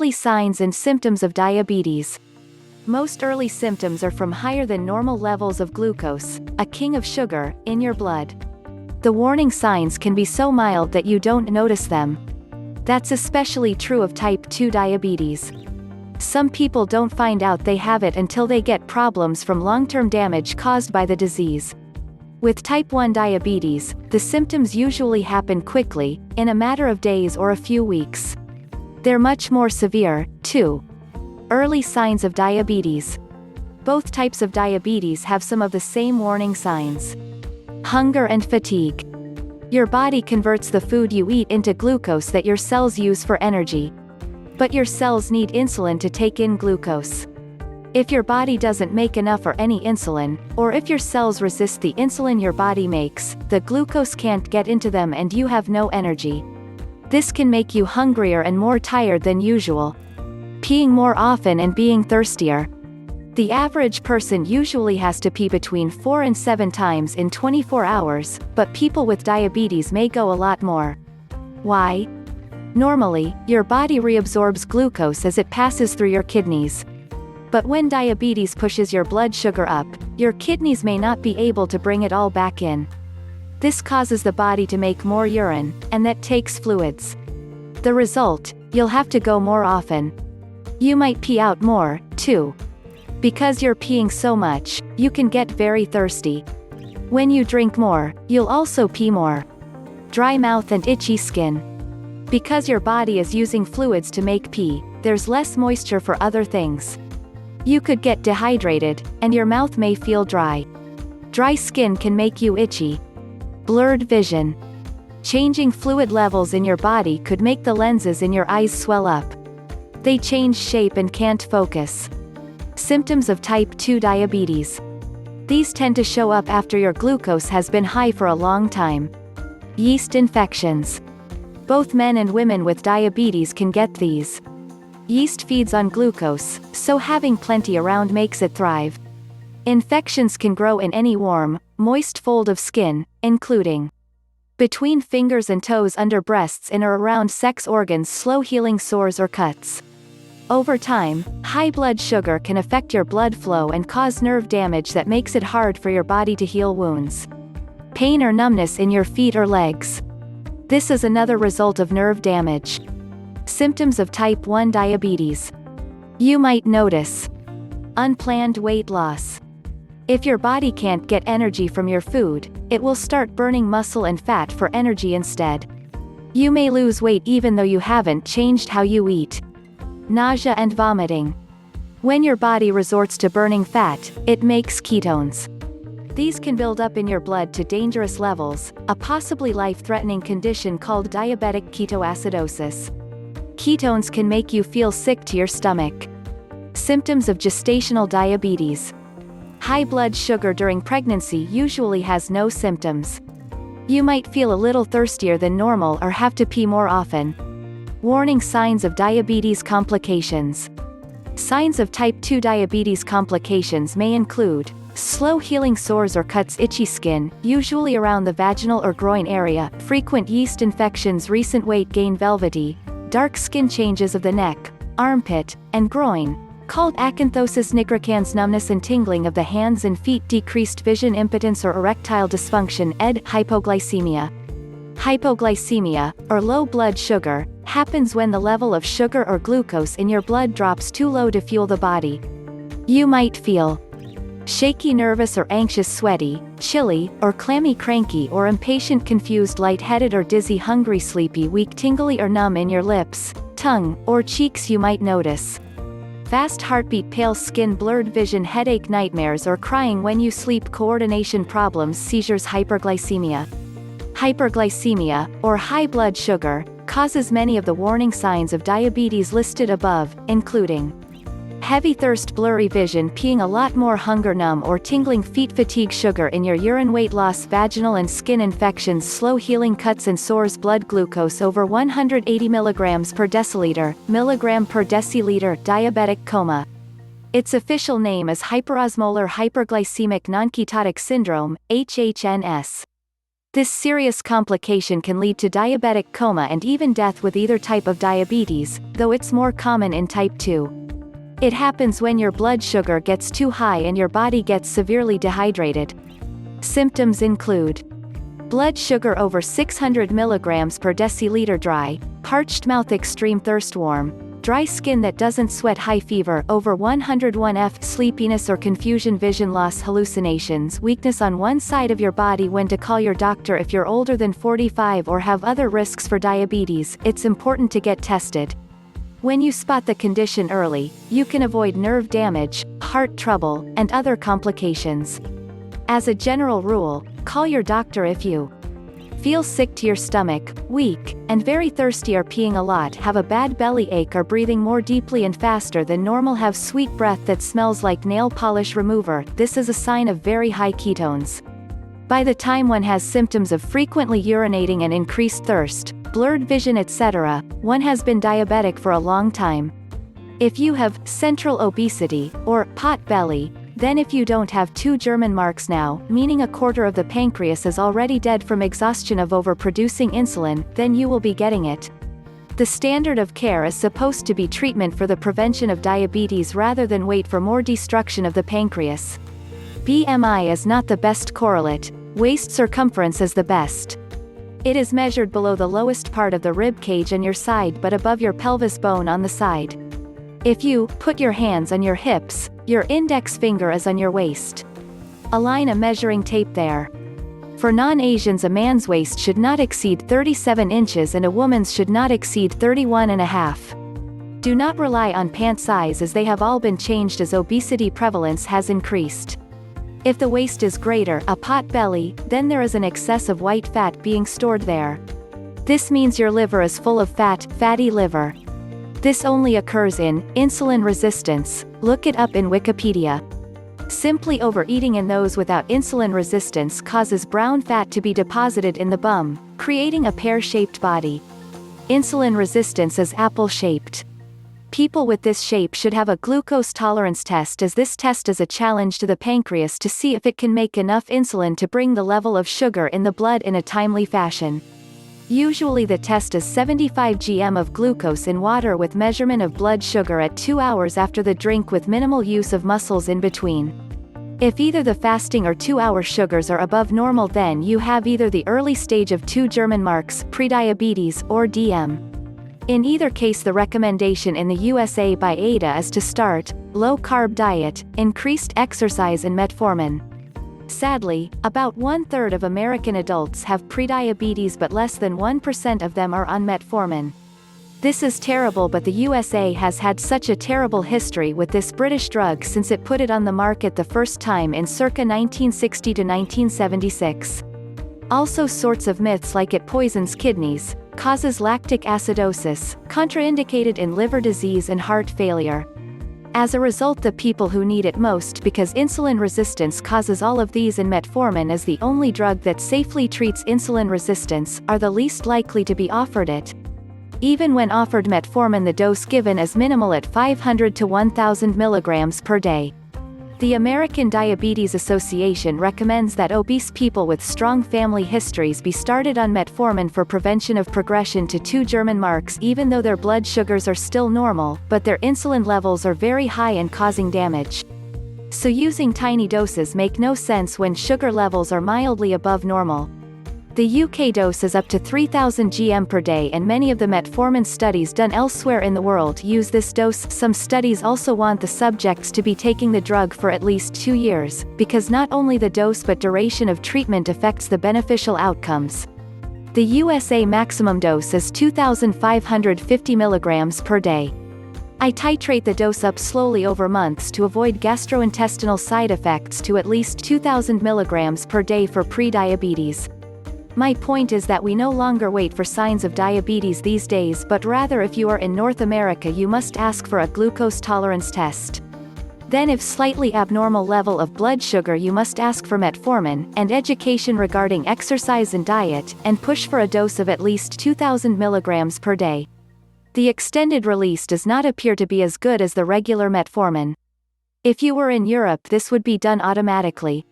Early signs and symptoms of diabetes. Most early symptoms are from higher than normal levels of glucose, a king of sugar, in your blood. The warning signs can be so mild that you don't notice them. That's especially true of type 2 diabetes. Some people don't find out they have it until they get problems from long-term damage caused by the disease. With type 1 diabetes, the symptoms usually happen quickly, in a matter of days or a few weeks. They're much more severe, too. Early signs of diabetes. Both types of diabetes have some of the same warning signs. Hunger and fatigue. Your body converts the food you eat into glucose that your cells use for energy. But your cells need insulin to take in glucose. If your body doesn't make enough or any insulin, or if your cells resist the insulin your body makes, the glucose can't get into them and you have no energy. This can make you hungrier and more tired than usual. Peeing more often and being thirstier. The average person usually has to pee between 4 and 7 times in 24 hours, but people with diabetes may go a lot more. Why? Normally, your body reabsorbs glucose as it passes through your kidneys. But when diabetes pushes your blood sugar up, your kidneys may not be able to bring it all back in. This causes the body to make more urine, and that takes fluids. The result, you'll have to go more often. You might pee out more, too. Because you're peeing so much, you can get very thirsty. When you drink more, you'll also pee more. Dry mouth and itchy skin. Because your body is using fluids to make pee, there's less moisture for other things. You could get dehydrated, and your mouth may feel dry. Dry skin can make you itchy. Blurred vision. Changing fluid levels in your body could make the lenses in your eyes swell up. They change shape and can't focus. Symptoms of type 2 diabetes. These tend to show up after your glucose has been high for a long time. Yeast infections. Both men and women with diabetes can get these. Yeast feeds on glucose, so having plenty around makes it thrive. Infections can grow in any warm, moist fold of skin, including between fingers and toes, under breasts, in or around sex organs, slow-healing sores or cuts. Over time, high blood sugar can affect your blood flow and cause nerve damage that makes it hard for your body to heal wounds. Pain or numbness in your feet or legs. This is another result of nerve damage. Symptoms of type 1 diabetes. You might notice unplanned weight loss. If your body can't get energy from your food, it will start burning muscle and fat for energy instead. You may lose weight even though you haven't changed how you eat. Nausea and vomiting. When your body resorts to burning fat, it makes ketones. These can build up in your blood to dangerous levels, a possibly life-threatening condition called diabetic ketoacidosis. Ketones can make you feel sick to your stomach. Symptoms of gestational diabetes. High blood sugar during pregnancy usually has no symptoms. You might feel a little thirstier than normal or have to pee more often. Warning signs of diabetes complications. Signs of type 2 diabetes complications may include slow-healing sores or cuts, itchy skin, usually around the vaginal or groin area, frequent yeast infections, recent weight gain, velvety, dark skin, changes of the neck, armpit, and groin, called acanthosis nigricans, numbness and tingling of the hands and feet, decreased vision, impotence or erectile dysfunction, hypoglycemia. Hypoglycemia, or low blood sugar, happens when the level of sugar or glucose in your blood drops too low to fuel the body. You might feel shaky, nervous or anxious, sweaty, chilly, or clammy, cranky or impatient, confused, lightheaded or dizzy, hungry, sleepy, weak, tingly or numb in your lips, tongue, or cheeks. You might notice fast heartbeat, pale skin, blurred vision, headache, nightmares or crying when you sleep, coordination problems, seizures. Hyperglycemia. Hyperglycemia, or high blood sugar, causes many of the warning signs of diabetes listed above, including heavy thirst, blurry vision, peeing a lot more, hunger, numb or tingling feet, fatigue, sugar in your urine, weight loss, vaginal and skin infections, slow healing cuts and sores, blood glucose over 180 mg per deciliter, milligram per deciliter, diabetic coma. Its official name is hyperosmolar hyperglycemic nonketotic syndrome, HHNS. This serious complication can lead to diabetic coma and even death with either type of diabetes, though it's more common in type 2. It happens when your blood sugar gets too high and your body gets severely dehydrated. Symptoms include blood sugar over 600 mg per deciliter, dry, parched mouth, extreme thirst, warm, dry skin that doesn't sweat, high fever over 101 F, sleepiness or confusion, vision loss, hallucinations, weakness on one side of your body. When to call your doctor. If you're older than 45 or have other risks for diabetes, it's important to get tested. When you spot the condition early, you can avoid nerve damage, heart trouble, and other complications. As a general rule, call your doctor if you feel sick to your stomach, weak, and very thirsty, or peeing a lot, have a bad belly ache, or breathing more deeply and faster than normal, have sweet breath that smells like nail polish remover. This is a sign of very high ketones. By the time one has symptoms of frequently urinating and increased thirst, blurred vision, etc., one has been diabetic for a long time. If you have central obesity, or pot belly, then if you don't have 2 German marks now, meaning a quarter of the pancreas is already dead from exhaustion of overproducing insulin, then you will be getting it. The standard of care is supposed to be treatment for the prevention of diabetes rather than wait for more destruction of the pancreas. BMI is not the best correlate, waist circumference is the best. It is measured below the lowest part of the rib cage on your side but above your pelvis bone on the side. If you put your hands on your hips, your index finger is on your waist. Align a measuring tape there. For non-Asians, a man's waist should not exceed 37 inches and a woman's should not exceed 31.5. Do not rely on pant size, as they have all been changed as obesity prevalence has increased. If the waist is greater, a pot belly, then there is an excess of white fat being stored there. This means your liver is full of fat, fatty liver. This only occurs in insulin resistance. Look it up in Wikipedia. Simply overeating in those without insulin resistance causes brown fat to be deposited in the bum, creating a pear-shaped body. Insulin resistance is apple-shaped. People with this shape should have a glucose tolerance test, as this test is a challenge to the pancreas to see if it can make enough insulin to bring the level of sugar in the blood in a timely fashion. Usually the test is 75 gm of glucose in water with measurement of blood sugar at 2 hours after the drink with minimal use of muscles in between. If either the fasting or 2-hour sugars are above normal, then you have either the early stage of 2 German marks, prediabetes, or DM. In either case, the recommendation in the USA by ADA is to start low-carb diet, increased exercise, and metformin. Sadly, about 1/3 of American adults have prediabetes, but less than 1% of them are on metformin. This is terrible, but the USA has had such a terrible history with this British drug since it put it on the market the first time in circa 1960 to 1976. Also, sorts of myths like it poisons kidneys, causes lactic acidosis, contraindicated in liver disease and heart failure. As a result, the people who need it most, because insulin resistance causes all of these and metformin is the only drug that safely treats insulin resistance, are the least likely to be offered it. Even when offered metformin, the dose given is minimal at 500 to 1000 mg per day. The American Diabetes Association recommends that obese people with strong family histories be started on metformin for prevention of progression to 2 German marks, even though their blood sugars are still normal, but their insulin levels are very high and causing damage. So using tiny doses make no sense when sugar levels are mildly above normal. The UK dose is up to 3000 gm per day, and many of the metformin studies done elsewhere in the world use this dose. Some studies also want the subjects to be taking the drug for at least 2 years, because not only the dose but duration of treatment affects the beneficial outcomes. The USA maximum dose is 2550 mg per day. I titrate the dose up slowly over months to avoid gastrointestinal side effects to at least 2000 mg per day for pre-diabetes. My point is that we no longer wait for signs of diabetes these days, but rather, if you are in North America, you must ask for a glucose tolerance test. Then, if slightly abnormal level of blood sugar, you must ask for metformin, and education regarding exercise and diet, and push for a dose of at least 2000 mg per day. The extended release does not appear to be as good as the regular metformin. If you were in Europe, this would be done automatically.